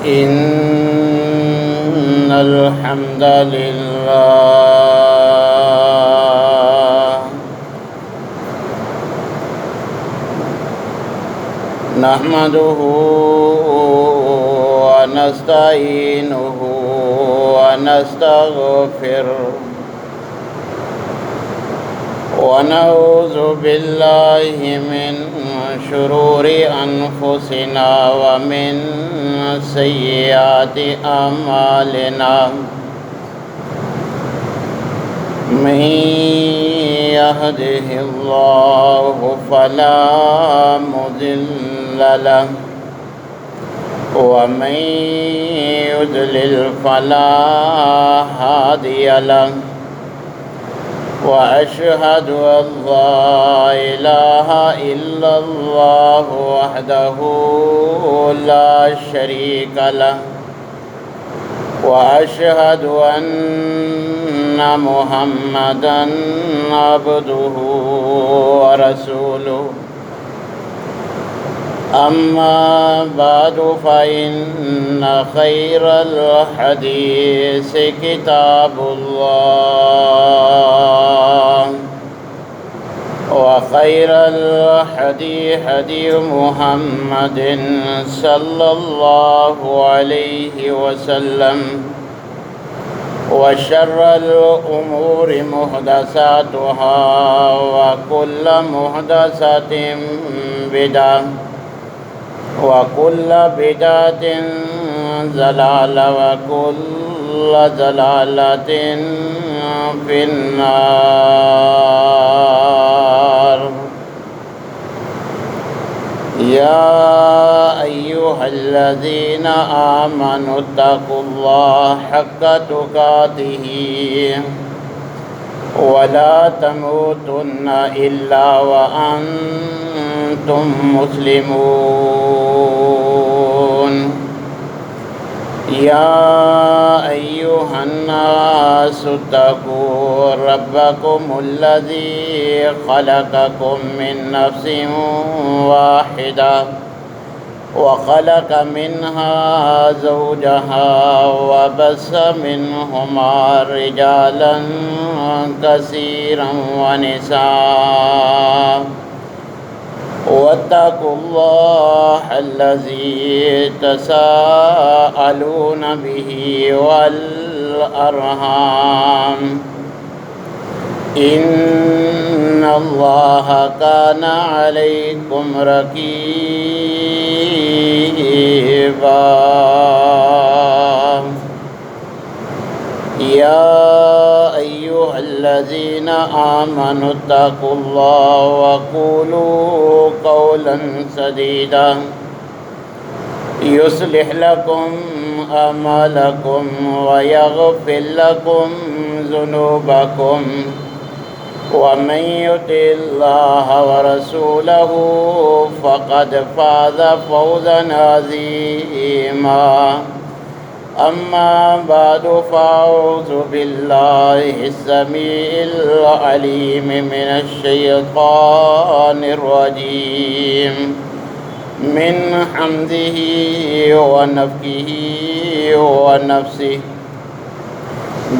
إن الحمد لله نحمده ونستعينه ونستغفره ونعوذ بالله من شرور أنفسنا ومن سيئات أعمالنا من يهده الله فلا مضل له ومن يضلل فلا هادي له وأشهد أن لا إله إلا الله وحده لا شريك له وأشهد أن محمدًا عبده ورسوله أما بعد فإن خير الحديث كتاب الله وخير الهدي هدي محمد صلى الله عليه وسلم وشر الأمور محدثاتها وكل محدثة بدعة وكل بدعة ضلالة وكل ضلالة في النار. يا أيها الذين آمنوا اتقوا الله حق تقاته ولا تموتن إلا وأنتم مسلمون. يا أيها الناس اتقوا ربكم الذي خلقكم من نفس واحدة وخلق منها زوجها وبث منهما رجالا كثيرا ونساء واتقوا الله الذي تساءلون به والأرحام إن الله كان عليكم رقيبا. يا أيها الذين آمنوا اتقوا الله وقولوا قولا سديدا يصلح لكم أعمالكم ويغفر لكم ذنوبكم ومن يطع الله ورسوله فقد فاز فوزا عظيما. أما بعد فأعوذ بالله السميع العليم من الشيطان الرجيم من حمده ونفخه ونفسه.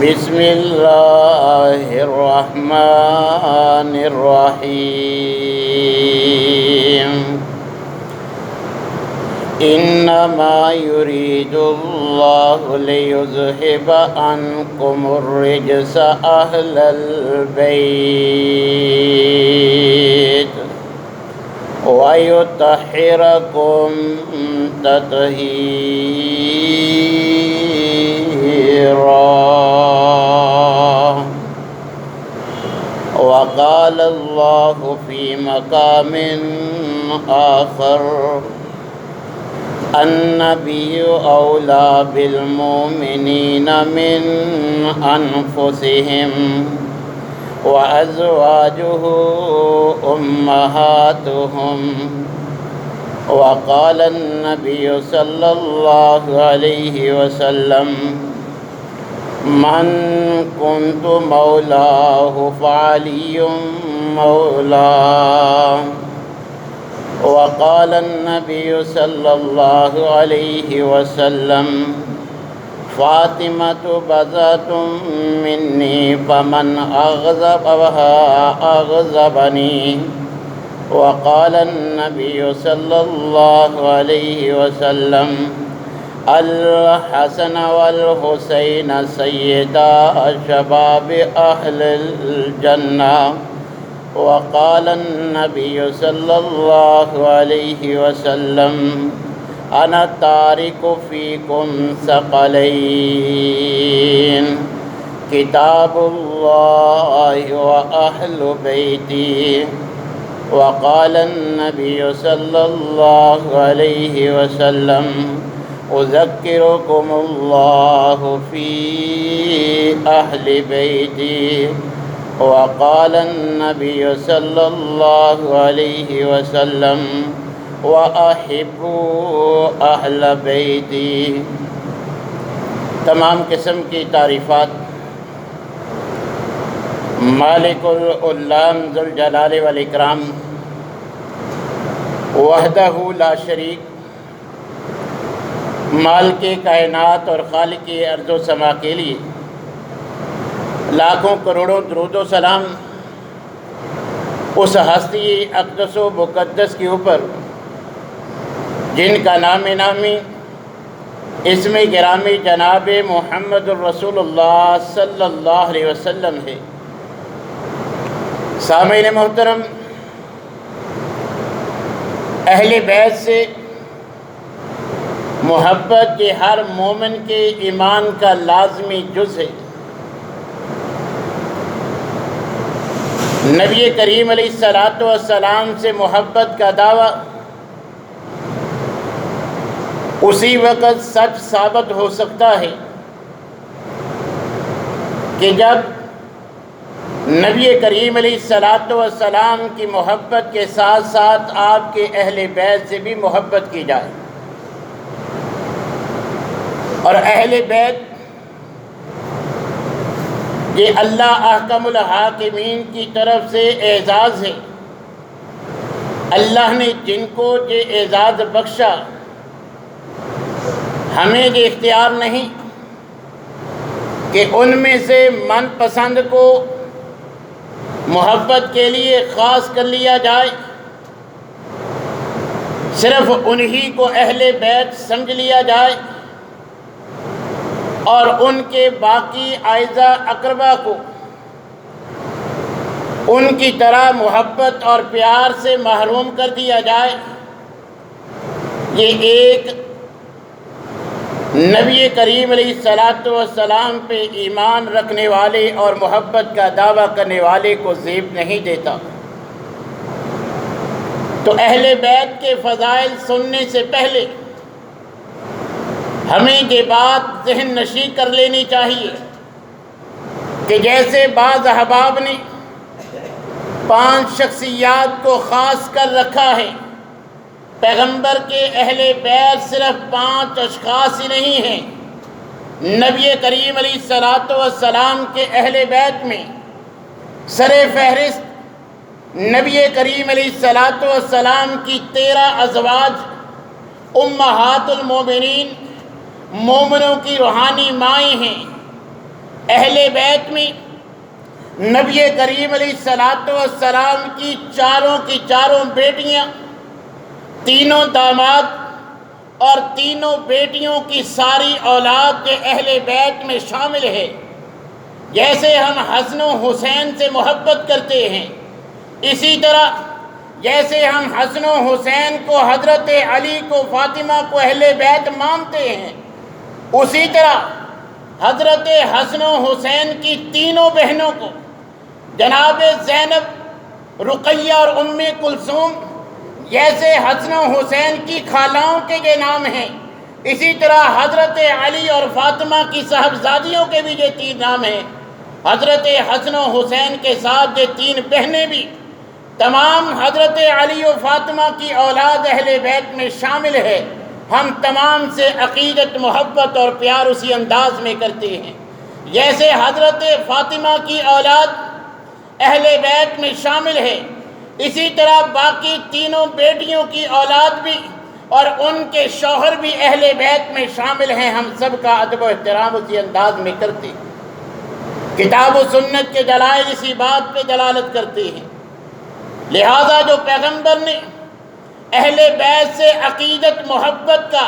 بسم الله الرحمن الرحيم. إنما يريد الله ليذهب عنكم الرجس أهل البيت ويطهركم تطهيرا. وقال الله في مقام آخر النبي أولى بالمؤمنين من أنفسهم وأزواجه أمهاتهم. وقال النبي صلى الله عليه وسلم من كنت مولاه فعلي مولاه وقال النبي صلى الله عليه وسلم فاطمة بضعة مني فمن أغضبها أغضبني. وقال النبي صلى الله عليه وسلم الحسن والحسين سيدا شباب أهل الجنة. وقال النبي صلى الله عليه وسلم أنا تارك فيكم ثقلين كتاب الله وأهل بيتي. وقال النبي صلى الله عليه وسلم أذكركم الله في أهل بيتي. وقال النبي صلى الله عليه وسلم وأحبوا أهل بيتي. تمام قسم کی تعریفات مالک العلام ذوالجلال والاکرام وحدہ لا شریک، مالک کائنات اور خالق ارض و سما کے لیے لاکھوں کروڑوں درود و سلام اس ہستی اقدس و مقدس کے اوپر جن کا نام نامی اسم گرامی جناب محمد الرسول اللہ صلی اللہ علیہ وسلم ہے۔ سامعین محترم، اہل بیت سے محبت کے ہر مومن کے ایمان کا لازمی جز ہے۔ نبی کریم علیہ السلام سے محبت کا دعویٰ اسی وقت سچ ثابت ہو سکتا ہے کہ جب نبی کریم علیہ السلام کی محبت کے ساتھ ساتھ آپ کے اہل بیت سے بھی محبت کی جائے۔ اور اہل بیت یہ اللہ احکم الحاکمین کی طرف سے اعزاز ہے۔ اللہ نے جن کو یہ اعزاز بخشا، ہمیں یہ اختیار نہیں کہ ان میں سے من پسند کو محبت کے لیے خاص کر لیا جائے، صرف انہی کو اہل بیت سمجھ لیا جائے اور ان کے باقی اعزا اقربا کو ان کی طرح محبت اور پیار سے محروم کر دیا جائے۔ یہ ایک نبی کریم علیہ السلام پہ ایمان رکھنے والے اور محبت کا دعویٰ کرنے والے کو زیب نہیں دیتا۔ تو اہل بیت کے فضائل سننے سے پہلے ہمیں یہ بات ذہن نشین کر لینی چاہیے کہ جیسے بعض احباب نے 5 شخصیات کو خاص کر رکھا ہے، پیغمبر کے اہل بیت صرف 5 اشخاص ہی نہیں ہیں۔ نبی کریم علیہ السلام کے اہل بیت میں سر فہرست نبی کریم علیہ السلام کی 13 ازواج امہات المومنین، مومنوں کی روحانی مائیں ہیں۔ اہل بیت میں نبی کریم علیہ السلام کی چاروں بیٹیاں، تینوں داماد اور تینوں بیٹیوں کی ساری اولاد کے اہل بیت میں شامل ہے۔ جیسے ہم حسن و حسین سے محبت کرتے ہیں، اسی طرح جیسے ہم حسن و حسین کو، حضرت علی کو، فاطمہ کو اہل بیت مانتے ہیں، اسی طرح حضرت حسن و حسین کی تینوں بہنوں کو، جناب زینب، رقیہ اور ام کلثوم، جیسے حسن و حسین کی خالاؤں کے یہ نام ہیں، اسی طرح حضرت علی اور فاطمہ کی صاحبزادیوں کے بھی یہ 3 نام ہیں۔ حضرت حسن و حسین کے ساتھ یہ 3 بہنیں بھی تمام حضرت علی و فاطمہ کی اولاد اہل بیت میں شامل ہے۔ ہم تمام سے عقیدت، محبت اور پیار اسی انداز میں کرتے ہیں جیسے حضرت فاطمہ کی اولاد اہل بیت میں شامل ہے۔ اسی طرح باقی تینوں بیٹیوں کی اولاد بھی اور ان کے شوہر بھی اہل بیت میں شامل ہیں۔ ہم سب کا ادب و احترام اسی انداز میں کرتے ہیں۔ کتاب و سنت کے دلائل اسی بات پہ دلالت کرتے ہیں۔ لہذا جو پیغمبر نے اہل بیت سے عقیدت محبت کا،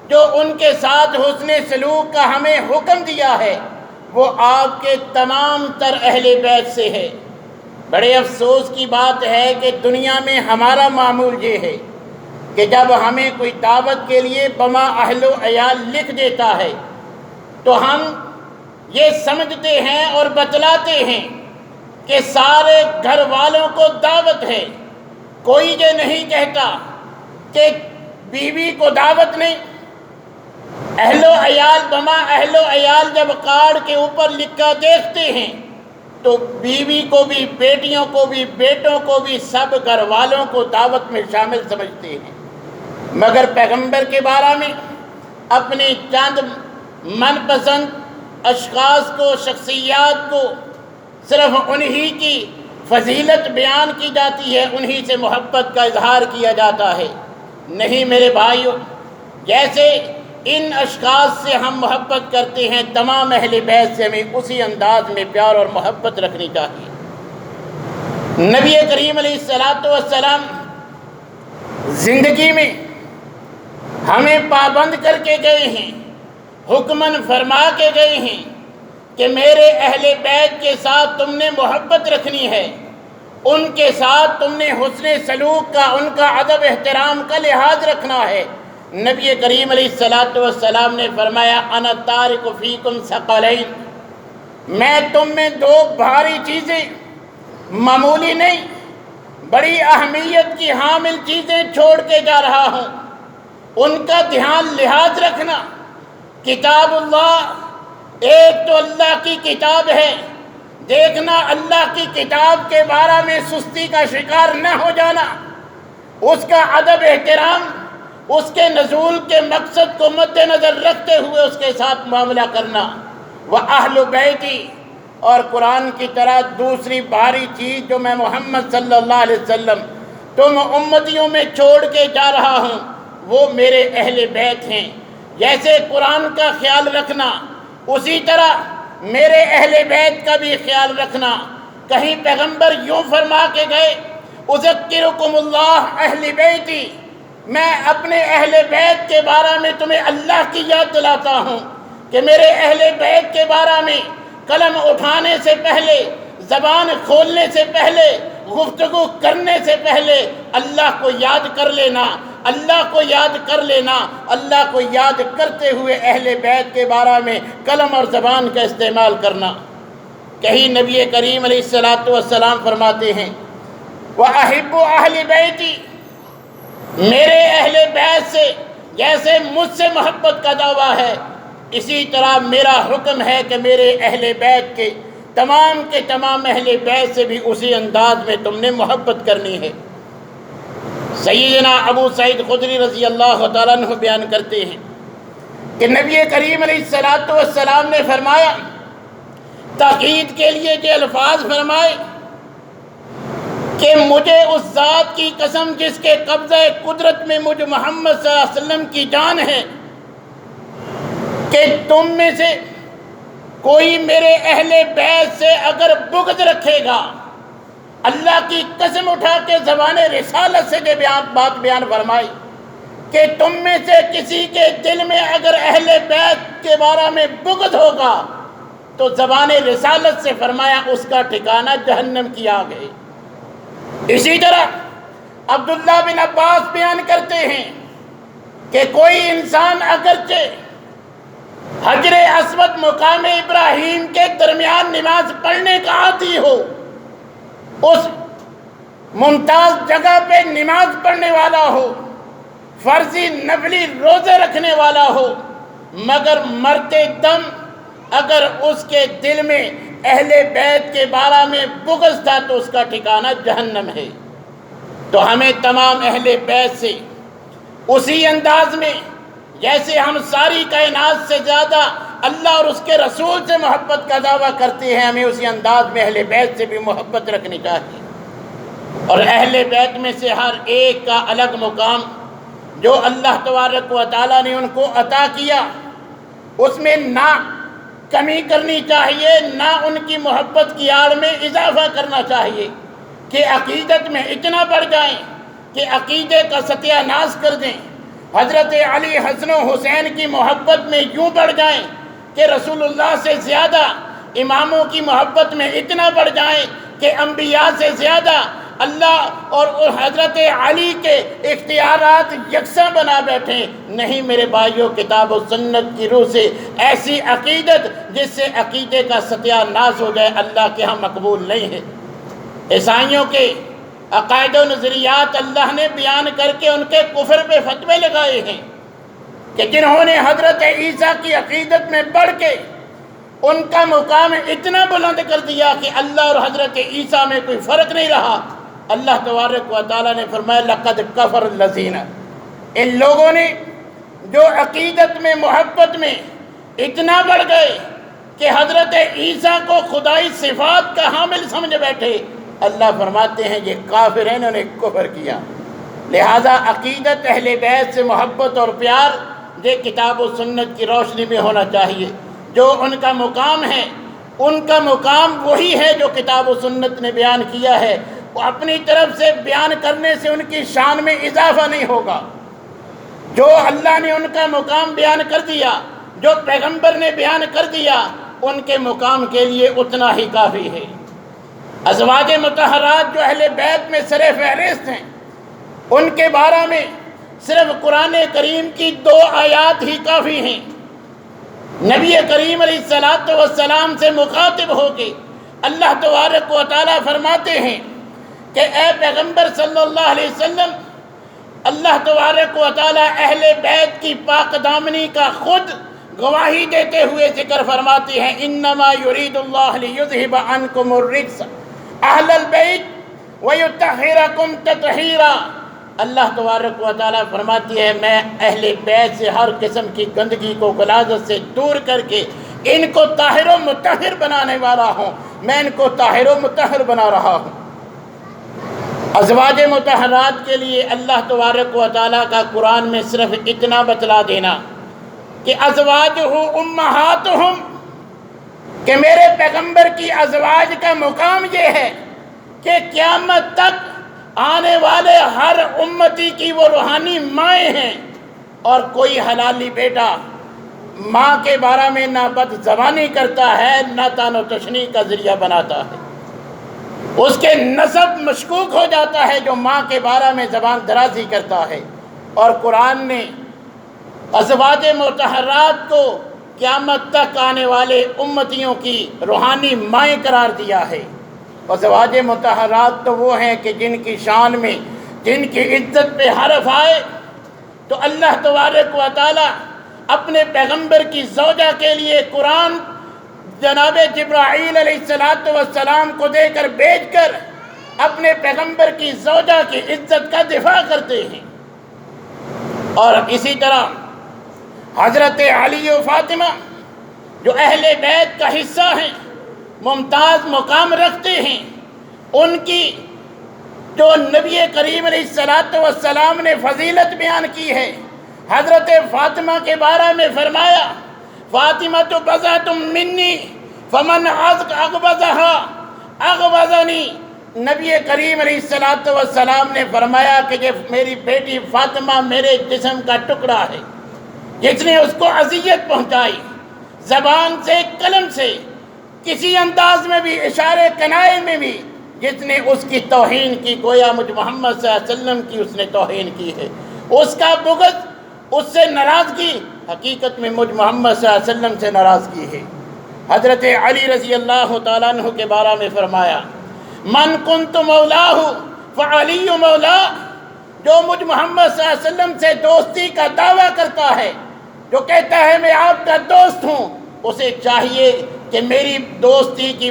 جو ان کے ساتھ حسن سلوک کا ہمیں حکم دیا ہے، وہ آپ کے تمام تر اہل بیت سے ہے۔ بڑے افسوس کی بات ہے کہ دنیا میں ہمارا معمول یہ ہے کہ جب ہمیں کوئی دعوت کے لیے بما اہل و عیال لکھ دیتا ہے تو ہم یہ سمجھتے ہیں اور بتلاتے ہیں کہ سارے گھر والوں کو دعوت ہے۔ کوئی یہ نہیں کہتا کہ بیوی کو دعوت نہیں۔ اہل و عیال بما اہل و عیال جب کارڈ کے اوپر لکھا دیکھتے ہیں تو بیوی کو بھی، بیٹیوں کو بھی، بیٹوں کو بھی، سب گھر والوں کو دعوت میں شامل سمجھتے ہیں۔ مگر پیغمبر کے بارے میں اپنی چند من پسند اشخاص کو، شخصیات کو صرف انہی کی فضیلت بیان کی جاتی ہے، انہی سے محبت کا اظہار کیا جاتا ہے۔ نہیں میرے بھائیوں، جیسے ان اشخاص سے ہم محبت کرتے ہیں، تمام اہل بیت سے ہمیں اسی انداز میں پیار اور محبت رکھنی چاہیے۔ نبی کریم علیہ السلام زندگی میں ہمیں پابند کر کے گئے ہیں، حکمن فرما کے گئے ہیں کہ میرے اہل بیت کے ساتھ تم نے محبت رکھنی ہے، ان کے ساتھ تم نے حسن سلوک کا، ان کا ادب احترام کا لحاظ رکھنا ہے۔ نبی کریم علیہ السلام نے فرمایا انا تارک فیکم ثقلین، میں تم میں دو بھاری چیزیں، معمولی نہیں بڑی اہمیت کی حامل چیزیں چھوڑ کے جا رہا ہوں، ان کا دھیان لحاظ رکھنا۔ کتاب اللہ، ایک تو اللہ کی کتاب ہے، دیکھنا اللہ کی کتاب کے بارے میں سستی کا شکار نہ ہو جانا، اس کا ادب احترام، اس کے نزول کے مقصد کو مد نظر رکھتے ہوئے اس کے ساتھ معاملہ کرنا۔ وَأَهْلُ بَيْتِي، اور قرآن کی طرح دوسری بھاری چیز جو میں محمد صلی اللہ علیہ وسلم تم امتیوں میں چھوڑ کے جا رہا ہوں وہ میرے اہل بیت ہیں۔ جیسے قرآن کا خیال رکھنا، اسی طرح میرے اہل بیت کا بھی خیال رکھنا۔ کہیں پیغمبر یوں فرما کے گئے اذکرکم اللہ اہل بیتی، میں اپنے اہل بیت کے بارے میں تمہیں اللہ کی یاد دلاتا ہوں کہ میرے اہل بیت کے بارے میں قلم اٹھانے سے پہلے، زبان کھولنے سے پہلے، گفتگو کرنے سے پہلے اللہ کو یاد کر لینا، اللہ کو یاد کر لینا، اللہ کو یاد کرتے ہوئے اہل بیت کے بارے میں قلم اور زبان کا استعمال کرنا۔ کہیں نبی کریم علیہ السلام فرماتے ہیں وَأَحِبُّ أَهْلِ بَيْتِي، میرے اہل بیت سے جیسے مجھ سے محبت کا دعویٰ ہے، اسی طرح میرا حکم ہے کہ میرے اہل بیت کے تمام اہل بیت سے بھی اسی انداز میں تم نے محبت کرنی ہے۔ سیدنا ابو سعید خدری رضی اللہ تعالیٰ عنہ بیان کرتے ہیں کہ نبی کریم علیہ السلام نے فرمایا، تاکید کے لیے یہ الفاظ فرمائے کہ مجھے اس ذات کی قسم جس کے قبضہ قدرت میں مجھ محمد صلی اللہ علیہ وسلم کی جان ہے کہ تم میں سے کوئی میرے اہل بیت سے اگر بغض رکھے گا، اللہ کی قسم اٹھا کے زبان رسالت سے یہ بات بیان فرمائی کہ تم میں سے کسی کے دل میں اگر اہل بیت کے بارے میں بغض ہوگا تو زبان رسالت سے فرمایا اس کا ٹھکانہ جہنم کی آگ ہے۔ اسی طرح عبداللہ بن عباس بیان کرتے ہیں کہ کوئی انسان اگرچہ حجر اسود مقام ابراہیم کے درمیان نماز پڑھنے کا عادی ہو، اس ممتاز جگہ پہ نماز پڑھنے والا ہو، فرضی نفلی روزے رکھنے والا ہو، مگر مرتے دم اگر اس کے دل میں اہل بیت کے بارے میں بغض تھا تو اس کا ٹھکانہ جہنم ہے۔ تو ہمیں تمام اہل بیت سے اسی انداز میں جیسے ہم ساری کائنات سے زیادہ اللہ اور اس کے رسول سے محبت کا دعویٰ کرتے ہیں، ہمیں اسی انداز میں اہل بیت سے بھی محبت رکھنی چاہیے۔ اور اہل بیت میں سے ہر ایک کا الگ مقام جو اللہ تبارک و تعالیٰ نے ان کو عطا کیا، اس میں نہ کمی کرنی چاہیے، نہ ان کی محبت کی آڑ میں اضافہ کرنا چاہیے کہ عقیدت میں اتنا بڑھ جائیں کہ عقیدے کا ستیہ ناش کر دیں، حضرت علی حسن و حسین کی محبت میں یوں بڑھ جائیں کہ رسول اللہ سے زیادہ اماموں کی محبت میں اتنا بڑھ جائیں کہ انبیاء سے زیادہ اللہ اور حضرت علی کے اختیارات یکساں بنا بیٹھیں۔ نہیں میرے بھائیوں، کتاب و سنت کی روح سے ایسی عقیدت جس سے عقیدے کا ستیہ ناش ہو جائے اللہ کے ہاں مقبول نہیں ہے۔ عیسائیوں کے عقائد و نظریات اللہ نے بیان کر کے ان کے کفر پہ فتوے لگائے ہیں کہ جنہوں نے حضرت عیسیٰ کی عقیدت میں بڑھ کے ان کا مقام اتنا بلند کر دیا کہ اللہ اور حضرت عیسیٰ میں کوئی فرق نہیں رہا۔ اللہ تبارک و تعالیٰ نے فرمایا لقد کفر الذین، ان لوگوں نے جو عقیدت میں محبت میں اتنا بڑھ گئے کہ حضرت عیسیٰ کو خدائی صفات کا حامل سمجھ بیٹھے، اللہ فرماتے ہیں یہ کافر ہیں، انہوں نے کفر کیا۔ لہذا عقیدت اہل بیت سے محبت اور پیار یہ کتاب و سنت کی روشنی میں ہونا چاہیے۔ جو ان کا مقام ہے، ان کا مقام وہی ہے جو کتاب و سنت نے بیان کیا ہے، وہ اپنی طرف سے بیان کرنے سے ان کی شان میں اضافہ نہیں ہوگا۔ جو اللہ نے ان کا مقام بیان کر دیا، جو پیغمبر نے بیان کر دیا، ان کے مقام کے لیے اتنا ہی کافی ہے۔ ازواج مطہرات جو اہل بیت میں سر فہرست ہیں، ان کے بارے میں صرف قرآن کریم کی 2 آیات ہی کافی ہیں۔ نبی کریم علیہ السلام سے مخاطب ہو کے اللہ تبارک و تعالیٰ فرماتے ہیں کہ اے پیغمبر صلی اللہ علیہ وسلم، اللہ تبارک و تعالیٰ اہل بیت کی پاک دامنی کا خود گواہی دیتے ہوئے ذکر فرماتے ہیں، انما یرید اللہ لیذہب عنکم الرجس اہل البیت ویطہرکم تطہیرا۔ اللہ تبارک و تعالیٰ فرماتی ہے میں اہل بیت سے ہر قسم کی گندگی کو غلاظت سے دور کر کے ان کو طاہر و مطہر بنانے والا ہوں، میں ان کو طاہر و مطہر بنا رہا ہوں۔ ازواج مطہرات کے لیے اللہ تبارک و تعالیٰ کا قرآن میں صرف اتنا بتلا دینا کہ ازواجہ امہاتہم، کہ میرے پیغمبر کی ازواج کا مقام یہ ہے کہ قیامت تک آنے والے ہر امتی کی وہ روحانی مائیں ہیں، اور کوئی حلالی بیٹا ماں کے بارے میں نہ بد زبانی کرتا ہے، نہ تان و تشنیع کا ذریعہ بناتا ہے، اس کے نسب مشکوک ہو جاتا ہے جو ماں کے بارے میں زبان درازی کرتا ہے۔ اور قرآن نے ازواج مطہرات کو قیامت تک آنے والے امتیوں کی روحانی مائیں قرار دیا ہے۔ ازواج مطہرات تو وہ ہیں کہ جن کی شان میں، جن کی عزت پہ حرف آئے تو اللہ تبارک و تعالیٰ اپنے پیغمبر کی زوجہ کے لیے قرآن جناب جبرائیل علیہ السلام کو دے کر بھیج کر اپنے پیغمبر کی زوجہ کی عزت کا دفاع کرتے ہیں۔ اور اسی طرح حضرت علی و فاطمہ جو اہل بیت کا حصہ ہیں، ممتاز مقام رکھتے ہیں، ان کی جو نبی کریم علیہ السلام نے فضیلت بیان کی ہے، حضرت فاطمہ کے بارے میں فرمایا فاطمہ تو بضعۃ منی فمن اغبضھا اغبضنی۔ نبی کریم علیہ السلام نے فرمایا کہ یہ میری بیٹی فاطمہ میرے جسم کا ٹکڑا ہے، جس نے اس کو اذیت پہنچائی زبان سے، قلم سے، کسی انداز میں بھی، اشارے کنائے میں بھی، جس نے اس کی توہین کی، گویا مجھ محمد صلی اللہ علیہ وسلم کی اس نے توہین کی ہے، اس کا بغض، اس سے ناراضگی حقیقت میں مجھ محمد صلی اللہ علیہ وسلم سے ناراضگی ہے۔ حضرت علی رضی اللہ تعالیٰ عنہ کے بارے میں فرمایا من کنت مولاہ فعلی مولا، جو مجھ محمد صلی اللہ علیہ وسلم سے دوستی کا دعویٰ کرتا ہے، جو کہتا ہے میں آپ کا دوست ہوں، اسے چاہیے کہ میری دوستی کی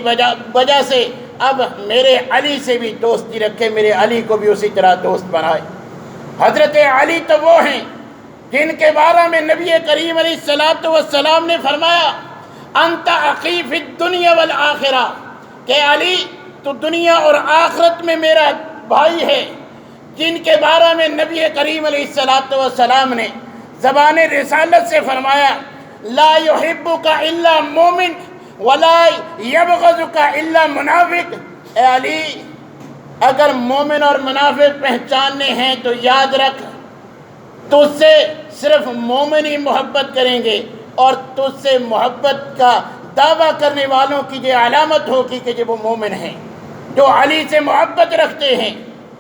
وجہ سے اب میرے علی سے بھی دوستی رکھے، میرے علی کو بھی اسی طرح دوست بنائے۔ حضرت علی تو وہ ہیں جن کے بارے میں نبی کریم علیہ السلام نے فرمایا انت اخی فی الدنیا والآخرہ، کہ علی تو دنیا اور آخرت میں میرا بھائی ہے جن کے بارے میں نبی کریم علیہ السلام نے زبان رسالت سے فرمایا لا يحبک الا مومن ولا یبغضک الا منافق۔ اے علی، اگر مومن اور منافق پہچاننے ہیں تو یاد رکھ تجھ سے صرف مومن ہی محبت کریں گے، اور تجھ سے محبت کا دعویٰ کرنے والوں کی یہ علامت ہوگی کہ وہ مومن ہیں۔ جو علی سے محبت رکھتے ہیں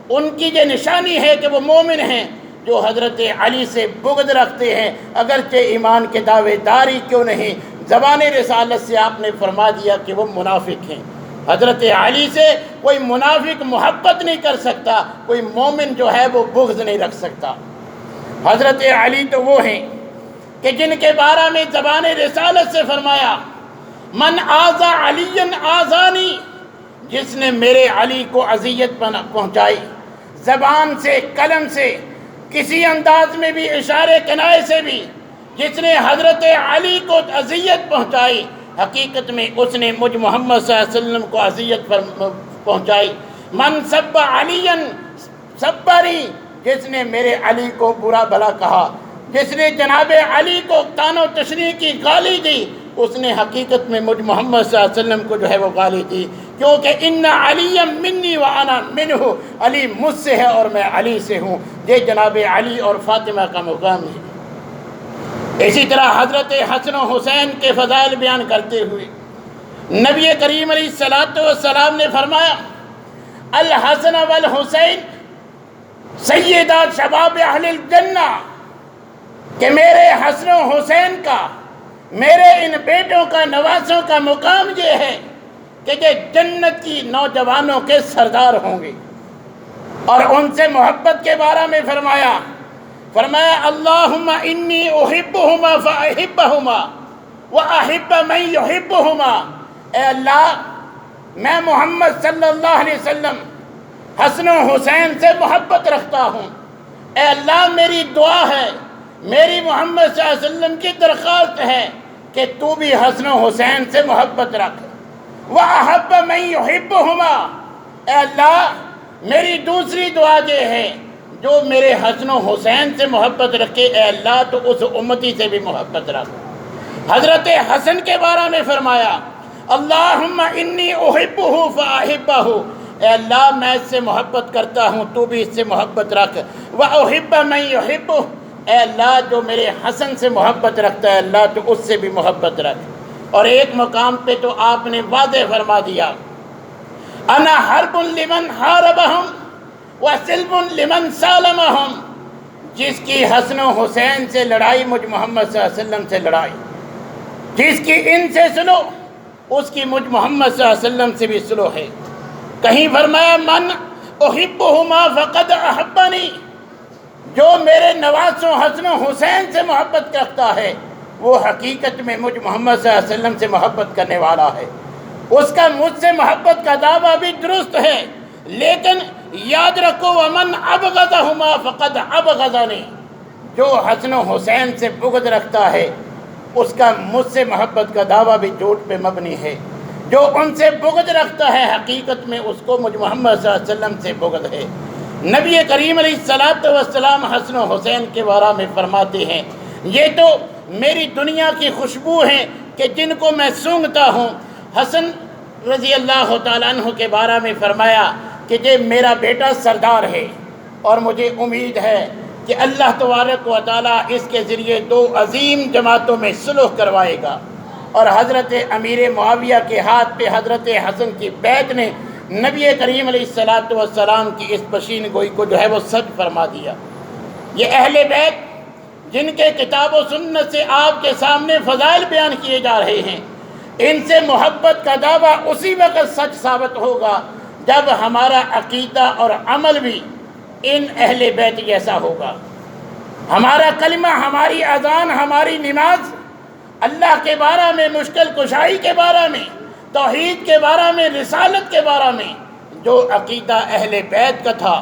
ان کی یہ نشانی ہے کہ وہ مومن ہیں۔ جو حضرت علی سے بغض رکھتے ہیں اگرچہ ایمان کے دعوے داری کیوں نہیں، زبان رسالت سے آپ نے فرما دیا کہ وہ منافق ہیں۔ حضرت علی سے کوئی منافق محبت نہیں کر سکتا، کوئی مومن جو ہے وہ بغض نہیں رکھ سکتا۔ حضرت علی تو وہ ہیں کہ جن کے بارے میں زبان رسالت سے فرمایا من آذا علی آذانی، جس نے میرے علی کو اذیت پہنچائی، زبان سے، قلم سے، کسی انداز میں بھی، اشارے کنائے سے بھی، جس نے حضرت علی کو اذیت پہنچائی، حقیقت میں اس نے مجھ محمد صلی اللہ علیہ وسلم کو اذیت پہنچائی۔ من سب علی سبری، جس نے میرے علی کو برا بھلا کہا، جس نے جناب علی کو طعن و تشنیع کی گالی دی، اس نے حقیقت میں مجھ محمد صلی اللہ علیہ وسلم کو جو ہے وہ گالی دی، کیونکہ ان علی منی وانا منہ، علی مجھ سے ہے اور میں علی سے ہوں۔ یہ جناب علی اور فاطمہ کا مقام ہے۔ اسی طرح حضرت حسن و حسین کے فضائل بیان کرتے ہوئے نبی کریم علیہ السلام نے فرمایا الحسن والحسین سیدہ شباب اہل الجنہ، کہ میرے حسن و حسین کا، میرے ان بیٹوں کا، نوازوں کا مقام یہ ہے کہ یہ جنت کی نوجوانوں کے سردار ہوں گے۔ اور ان سے محبت کے بارے میں فرمایا اللہم انی احبہما فاحبہما واحب من یحبہما، اے اللہ میں محمد صلی اللہ علیہ وسلم حسن و حسین سے محبت رکھتا ہوں۔ اے اللہ میری دعا ہے، میری محمد صلی اللہ علیہ وسلم کی درخواست ہے کہ تو بھی حسن و حسین سے محبت رکھ۔ وَأَحَبَّ مَن يُحِبُّهُمَا، اے اللہ میری دوسری دعا یہ ہے جو میرے حسن و حسین سے محبت رکھے، اے اللہ تو اس امتی سے بھی محبت رکھ۔ حضرت حسن کے بارے میں فرمایا اللہم انی احبہ فاحبہ، اے اللہ میں اس سے محبت کرتا ہوں تو بھی اس سے محبت رکھ۔ وَأُحِبَّ مَن يُحِبُّهُ، اے اللہ جو میرے حسن سے محبت رکھتا ہے اللہ تو اس سے بھی محبت رکھ۔ اور ایک مقام پہ تو آپ نے واضح فرما دیا انا حرب لمن حاربہم وسلم لمن سالمہم، جس کی حسن و حسین سے لڑائی مجھ محمد صلی اللہ علیہ وسلم سے لڑائی، جس کی ان سے سلو اس کی مجھ محمد صلی اللہ علیہ وسلم سے بھی سلو ہے۔ کہیں فرمایا من احبہما فقد احبنی، جو میرے نوازوں حسن و حسین سے محبت رکھتا ہے وہ حقیقت میں مجھ محمد صلی اللہ علیہ وسلم سے محبت کرنے والا ہے۔ اس کا مجھ سے محبت کا دعویٰ بھی درست ہے، لیکن یاد رکھو ومن ابغضہما فقد ابغضنی، جو حسن و حسین سے بغض رکھتا ہے اس کا مجھ سے محبت کا دعویٰ بھی جھوٹ پہ مبنی ہے۔ جو ان سے بغض رکھتا ہے حقیقت میں اس کو مجھ محمد صلی اللہ علیہ وسلم سے بغض ہے۔ نبی کریم علیہ السلام حسن و حسین کے بارے میں فرماتے ہیں یہ تو میری دنیا کی خوشبو ہیں کہ جن کو میں سونگھتا ہوں۔ حسن رضی اللہ تعالیٰ عنہ کے بارے میں فرمایا کہ یہ میرا بیٹا سردار ہے اور مجھے امید ہے کہ اللہ تبارک و تعالیٰ اس کے ذریعے دو عظیم جماعتوں میں صلح کروائے گا۔ اور حضرت امیر معاویہ کے ہاتھ پہ حضرت حسن کی بیعت نے نبی کریم علیہ السلام کی اس پشین گوئی کو جو ہے وہ سچ فرما دیا۔ یہ اہل بیت جن کے کتاب و سنت سے آپ کے سامنے فضائل بیان کیے جا رہے ہیں، ان سے محبت کا دعویٰ اسی وقت سچ ثابت ہوگا جب ہمارا عقیدہ اور عمل بھی ان اہل بیت جیسا ہوگا۔ ہمارا کلمہ، ہماری اذان، ہماری نماز اللہ کے بارے میں، مشکل کشائی کے بارے میں، توحید کے بارے میں، رسالت کے بارے میں جو عقیدہ اہل بیت کا تھا،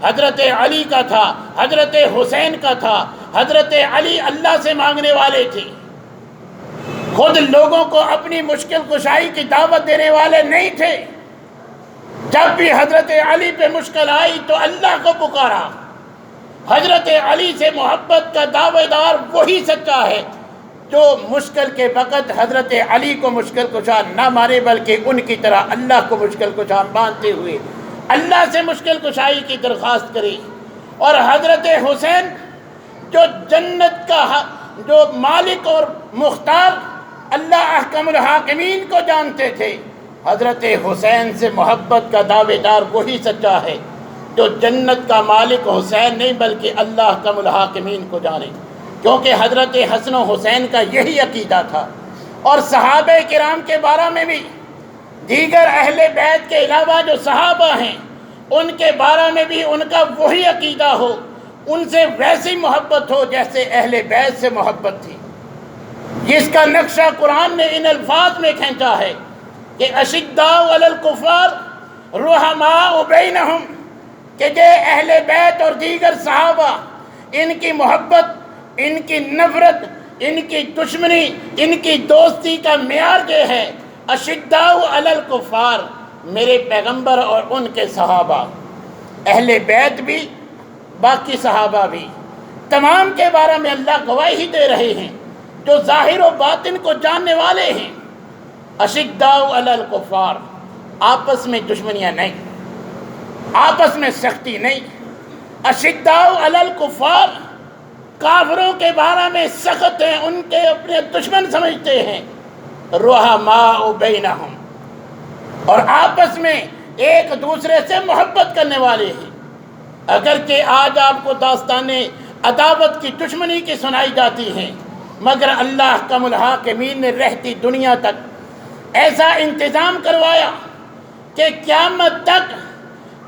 حضرت علی کا تھا، حضرت حسین کا تھا۔ حضرت علی اللہ سے مانگنے والے تھے، خود لوگوں کو اپنی مشکل کشائی کی دعوت دینے والے نہیں تھے۔ جب بھی حضرت علی پہ مشکل آئی تو اللہ کو پکارا۔ حضرت علی سے محبت کا دعوے دار وہی سچا ہے جو مشکل کے وقت حضرت علی کو مشکل کشا نہ مانے، بلکہ ان کی طرح اللہ کو مشکل کشا مانتے ہوئے اللہ سے مشکل کشائی کی درخواست کرے۔ اور حضرت حسین جو جنت کا جو مالک اور مختار اللہ احکم الحاکمین کو جانتے تھے، حضرت حسین سے محبت کا دعوے دار وہی سچا ہے جو جنت کا مالک حسین نہیں بلکہ اللہ احکم الحاکمین کو جانے، کیونکہ حضرت حسن و حسین کا یہی عقیدہ تھا۔ اور صحابہ کرام کے بارے میں بھی، دیگر اہل بیت کے علاوہ جو صحابہ ہیں ان کے بارے میں بھی ان کا وہی عقیدہ ہو، ان سے ویسی محبت ہو جیسے اہل بیت سے محبت تھی، جس کا نقشہ قرآن نے ان الفاظ میں کھینچا ہے کہ اشداء علی الکفار رحماء بینہم، کہ یہ اہل بیت اور دیگر صحابہ ان کی محبت، ان کی نفرت، ان کی دشمنی، ان کی دوستی کا معیار یہ ہے اشداء علی الکفار، میرے پیغمبر اور ان کے صحابہ، اہل بیت بھی باقی صحابہ بھی، تمام کے بارے میں اللہ گواہی دے رہے ہیں جو ظاہر و باطن کو جاننے والے ہیں۔ اشداء علی الکفار، آپس میں دشمنیاں نہیں، آپس میں سختی نہیں۔ اشداء علی الکفار، کافروں کے بارے میں سخت ہیں، ان کے اپنے دشمن سمجھتے ہیں۔ رحماء بینہم، اور آپس میں ایک دوسرے سے محبت کرنے والے ہیں۔ اگرچہ آج آپ کو داستانیں عداوت کی، دشمنی کی سنائی جاتی ہیں، مگر اللہ احکم الحاکمین نے رہتی دنیا تک ایسا انتظام کروایا کہ قیامت تک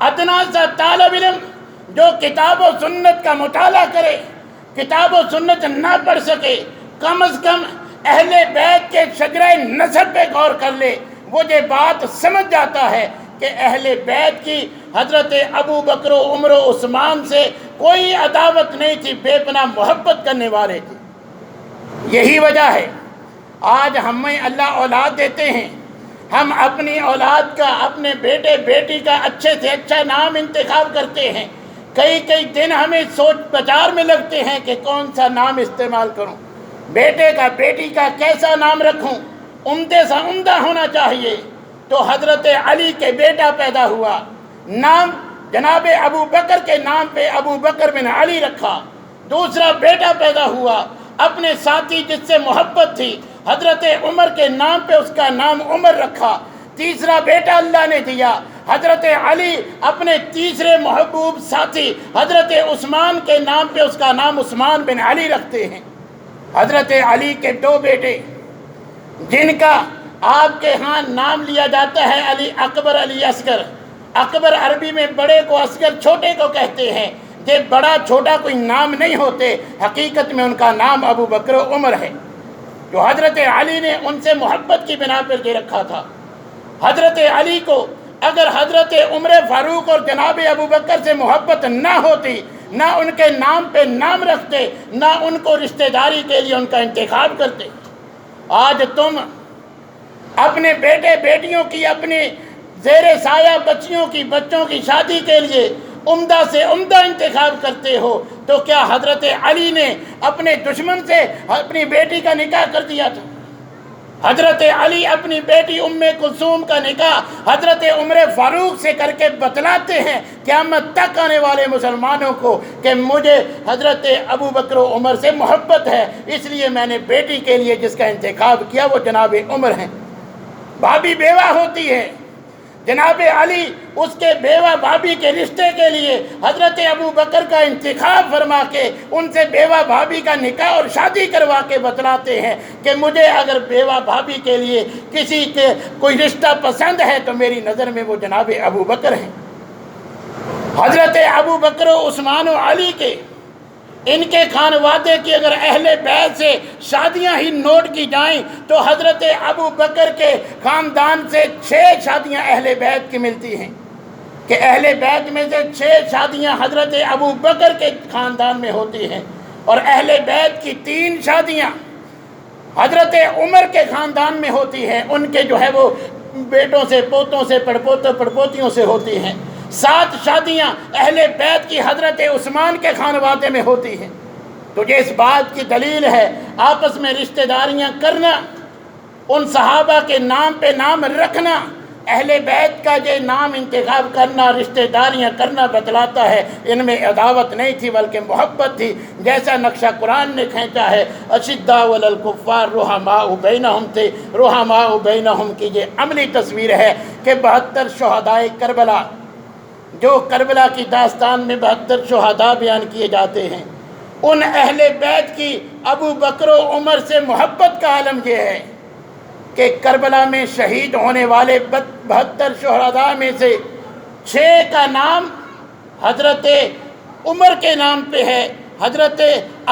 ادنا سا طالب علم جو کتاب و سنت کا مطالعہ کرے، کتاب و سنت نہ پڑھ سکے، کم از کم اہل بیت کے شجرہ نسب پہ غور کر لے، وہ یہ بات سمجھ جاتا ہے کہ اہل بیت کی حضرت ابو بکر و عمر و عثمان سے کوئی عداوت نہیں تھی، بے پناہ محبت کرنے والے تھے۔ یہی وجہ ہے آج ہمیں اللہ اولاد دیتے ہیں، ہم اپنی اولاد کا، اپنے بیٹے بیٹی کا اچھے سے اچھا نام انتخاب کرتے ہیں۔ کئی دن ہمیں سوچ بچار میں لگتے ہیں کہ کون سا نام استعمال کروں، بیٹے کا بیٹی کا کیسا نام رکھوں، عمدے سے عمدہ ہونا چاہیے۔ تو حضرت علی کے بیٹا پیدا ہوا، نام جناب ابو بکر کے نام پہ ابو بکر بن علی رکھا۔ دوسرا بیٹا پیدا ہوا، اپنے ساتھی جس سے محبت تھی حضرت عمر کے نام پہ اس کا نام عمر رکھا۔ تیسرا بیٹا اللہ نے دیا، حضرت علی اپنے تیسرے محبوب ساتھی حضرت عثمان کے نام پہ اس کا نام عثمان بن علی رکھتے ہیں۔ حضرت علی کے دو بیٹے جن کا آپ کے ہاں نام لیا جاتا ہے علی اکبر، علی اصغر۔ اکبر عربی میں بڑے کو، اصغر چھوٹے کو کہتے ہیں۔ یہ بڑا چھوٹا کوئی نام نہیں ہوتے، حقیقت میں ان کا نام ابو بکر و عمر ہے، جو حضرت علی نے ان سے محبت کی بنا پر یہ رکھا تھا۔ حضرت علی کو اگر حضرت عمر فاروق اور جناب ابو بکر سے محبت نہ ہوتی، نہ ان کے نام پہ نام رکھتے، نہ ان کو رشتہ داری کے لیے ان کا انتخاب کرتے۔ آج تم اپنے بیٹے بیٹیوں کی، اپنے زیر سایہ بچوں کی شادی کے لیے عمدہ سے عمدہ انتخاب کرتے ہو، تو کیا حضرت علی نے اپنے دشمن سے اپنی بیٹی کا نکاح کر دیا تھا؟ حضرت علی اپنی بیٹی ام کلثوم کا نکاح حضرت عمر فاروق سے کر کے بتلاتے ہیں قیامت تک آنے والے مسلمانوں کو کہ مجھے حضرت ابو بکر و عمر سے محبت ہے، اس لیے میں نے بیٹی کے لیے جس کا انتخاب کیا وہ جناب عمر ہیں۔ بھابھی بیوہ ہوتی ہے، جناب علی اس کے بیوہ بھابھی کے رشتے کے لیے حضرت ابو بکر کا انتخاب فرما کے ان سے بیوہ بھابھی کا نکاح اور شادی کروا کے بتلاتے ہیں کہ مجھے اگر بیوہ بھابھی کے لیے کسی کے کوئی رشتہ پسند ہے تو میری نظر میں وہ جناب ابو بکر ہیں۔ حضرت ابو بکر و عثمان و علی کے، ان کے خانوادے کی اگر اہل بیت سے شادیاں ہی نوٹ کی جائیں تو حضرت ابو بکر کے خاندان سے 6 شادیاں اہل بیت کی ملتی ہیں، کہ اہل بیت میں سے 6 شادیاں حضرت ابو بکر کے خاندان میں ہوتی ہیں، اور اہل بیت کی 3 شادیاں حضرت عمر کے خاندان میں ہوتی ہیں۔ ان کے جو ہے وہ بیٹوں سے، پوتوں سے، پڑپوتوں پڑپوتیوں سے ہوتی ہیں۔ 7 شادیاں اہل بیت کی حضرت عثمان کے خانوادے میں ہوتی ہیں۔ تو یہ اس بات کی دلیل ہے آپس میں رشتہ داریاں کرنا، ان صحابہ کے نام پہ نام رکھنا، اہل بیت کا یہ نام انتخاب کرنا، رشتہ داریاں کرنا بتلاتا ہے ان میں عداوت نہیں تھی بلکہ محبت تھی، جیسا نقشہ قرآن نے کھینچا ہے۔ اشداء علی الکفار رحماء بینہم تھے، رحماء بینہم کی یہ عملی تصویر ہے کہ 72 شہدائے کربلا، جو کربلا کی داستان میں 72 شہداء بیان کیے جاتے ہیں، ان اہل بیت کی ابو بکر و عمر سے محبت کا عالم یہ ہے کہ کربلا میں شہید ہونے والے 72 شہداء میں سے 6 کا نام حضرت عمر کے نام پہ ہے، حضرت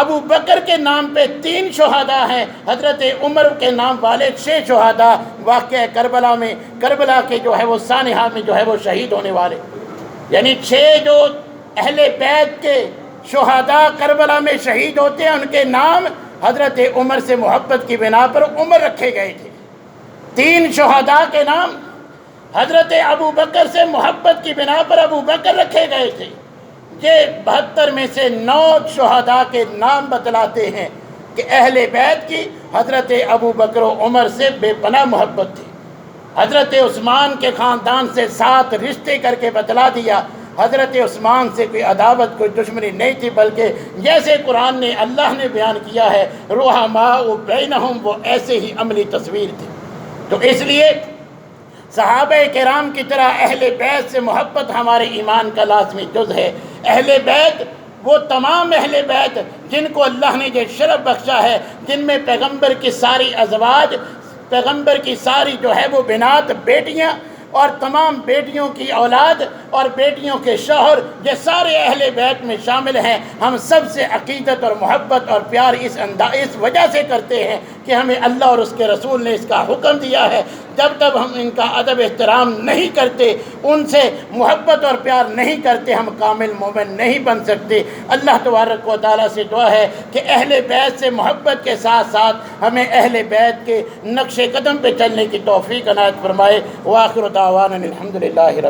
ابو بکر کے نام پہ 3 شہداء ہیں، حضرت عمر کے نام والے 6 شہداء واقعہ کربلا میں، کربلا کے جو ہے وہ سانحہ میں جو ہے وہ شہید ہونے والے، یعنی 6 جو اہل بیت کے شہداء کربلا میں شہید ہوتے ہیں ان کے نام حضرت عمر سے محبت کی بنا پر عمر رکھے گئے تھے۔ 3 شہداء کے نام حضرت ابو بکر سے محبت کی بنا پر ابو بکر رکھے گئے تھے۔ یہ 72 میں سے 9 شہداء کے نام بتلاتے ہیں کہ اہل بیت کی حضرت ابو بکر و عمر سے بے پناہ محبت تھی۔ حضرت عثمان کے خاندان سے 7 رشتے کر کے بتلا دیا۔ حضرت عثمان سے کوئی عداوت، کوئی دشمنی نہیں تھی، بلکہ جیسے قرآن نے، اللہ نے بیان کیا ہے رحماء بینہم، وہ ایسے ہی عملی تصویر تھی۔ تو اس لیے صحابہ کرام کی طرح اہل بیت سے محبت ہمارے ایمان کا لازمی جز ہے۔ اہل بیت وہ تمام اہل بیت جن کو اللہ نے یہ شرف بخشا ہے، جن میں پیغمبر کی ساری ازواج، پیغمبر کی ساری جو ہے وہ بنات بیٹیاں، اور تمام بیٹیوں کی اولاد اور بیٹیوں کے شوہر، یہ سارے اہل بیت میں شامل ہیں۔ ہم سب سے عقیدت اور محبت اور پیار اس وجہ سے کرتے ہیں کہ ہمیں اللہ اور اس کے رسول نے اس کا حکم دیا ہے۔ جب تک ہم ان کا ادب احترام نہیں کرتے، ان سے محبت اور پیار نہیں کرتے، ہم کامل مومن نہیں بن سکتے۔ اللہ تبارک و تعالیٰ سے دعا ہے کہ اہل بیت سے محبت کے ساتھ ساتھ ہمیں اہل بیت کے نقش قدم پہ چلنے کی توفیق عنایت فرمائے۔ وآخر دعوانا الحمدللہ رب